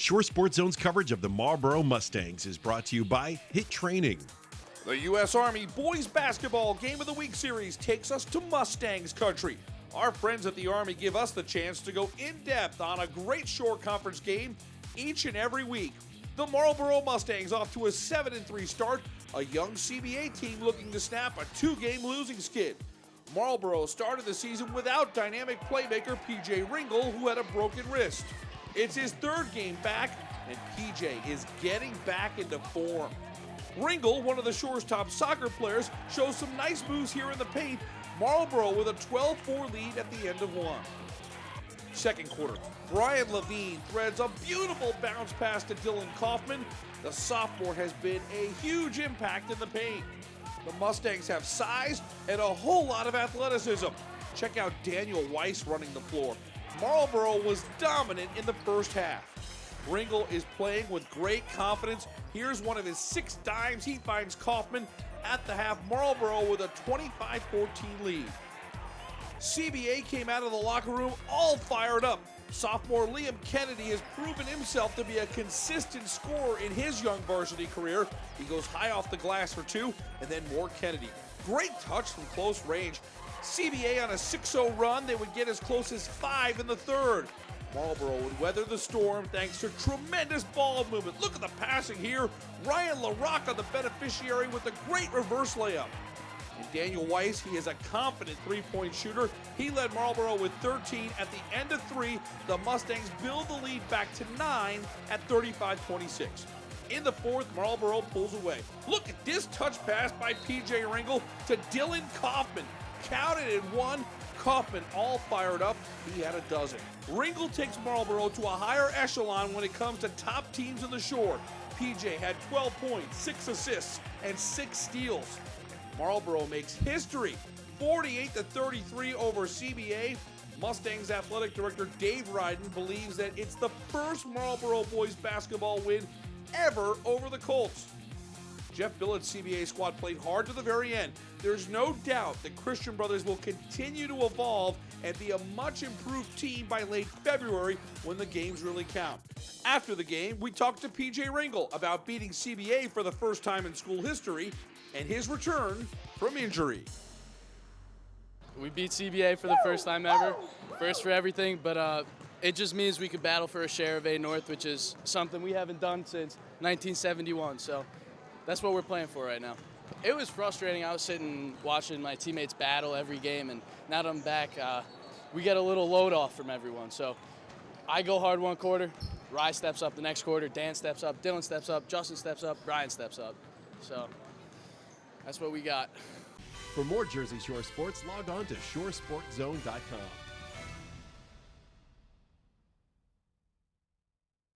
Shore Sports Zone's coverage of the Marlboro Mustangs is brought to you by Hit Training. The U.S. Army Boys Basketball Game of the Week series takes us to Mustangs country. Our friends at the Army give us the chance to go in-depth on a great Shore Conference game each and every week. The Marlboro Mustangs off to a 7-3 start, a young CBA team looking to snap a 2-game losing skid. Marlboro started the season without dynamic playmaker PJ Ringel, who had a broken wrist. It's his third game back, and PJ is getting back into form. Ringel, one of the Shore's top soccer players, shows some nice moves here in the paint. Marlboro with a 12-4 lead at the end of one. Second quarter, Brian Levine threads a beautiful bounce pass to Dylan Kaufman. The sophomore has been a huge impact in the paint. The Mustangs have size and a whole lot of athleticism. Check out Daniel Weiss running the floor. Marlboro was dominant in the first half. Ringel is playing with great confidence. Here's one of his 6 dimes. He finds Kaufman at the half. Marlboro with a 25-14 lead. CBA came out of the locker room all fired up. Sophomore Liam Kennedy has proven himself to be a consistent scorer in his young varsity career. He goes high off the glass for 2, and then more Kennedy. Great touch from close range. CBA on a 6-0 run, they would get as close as 5 in the third. Marlboro would weather the storm thanks to tremendous ball movement. Look at the passing here. Ryan LaRocca, the beneficiary, with a great reverse layup. And Daniel Weiss, he is a confident three-point shooter. He led Marlboro with 13 at the end of 3. The Mustangs build the lead back to 9 at 35-26. In the fourth, Marlboro pulls away. Look at this touch pass by PJ Ringel to Dylan Kaufman. Counted in 1. Kaufman all fired up. He had a dozen. Ringel takes Marlboro to a higher echelon when it comes to top teams in the Shore. PJ had 12 points, 6 assists, and 6 steals. Marlboro makes history, 48-33 over CBA. Mustangs athletic director Dave Ryden believes that it's the first Marlboro boys basketball win ever over the Colts. Jeff Billett's CBA squad played hard to the very end. There's no doubt that Christian Brothers will continue to evolve and be a much improved team by late February when the games really count. After the game, we talked to PJ Ringel about beating CBA for the first time in school history and his return from injury. We beat CBA for the first time ever, first for everything, but it just means we could battle for a share of A North, which is something we haven't done since 1971, so that's what we're playing for right now. It was frustrating. I was sitting watching my teammates battle every game, and now that I'm back, we get a little load off from everyone. So I go hard one quarter, Rye steps up the next quarter, Dan steps up, Dylan steps up, Justin steps up, Brian steps up. So that's what we got. For more Jersey Shore sports, log on to shoresportzone.com.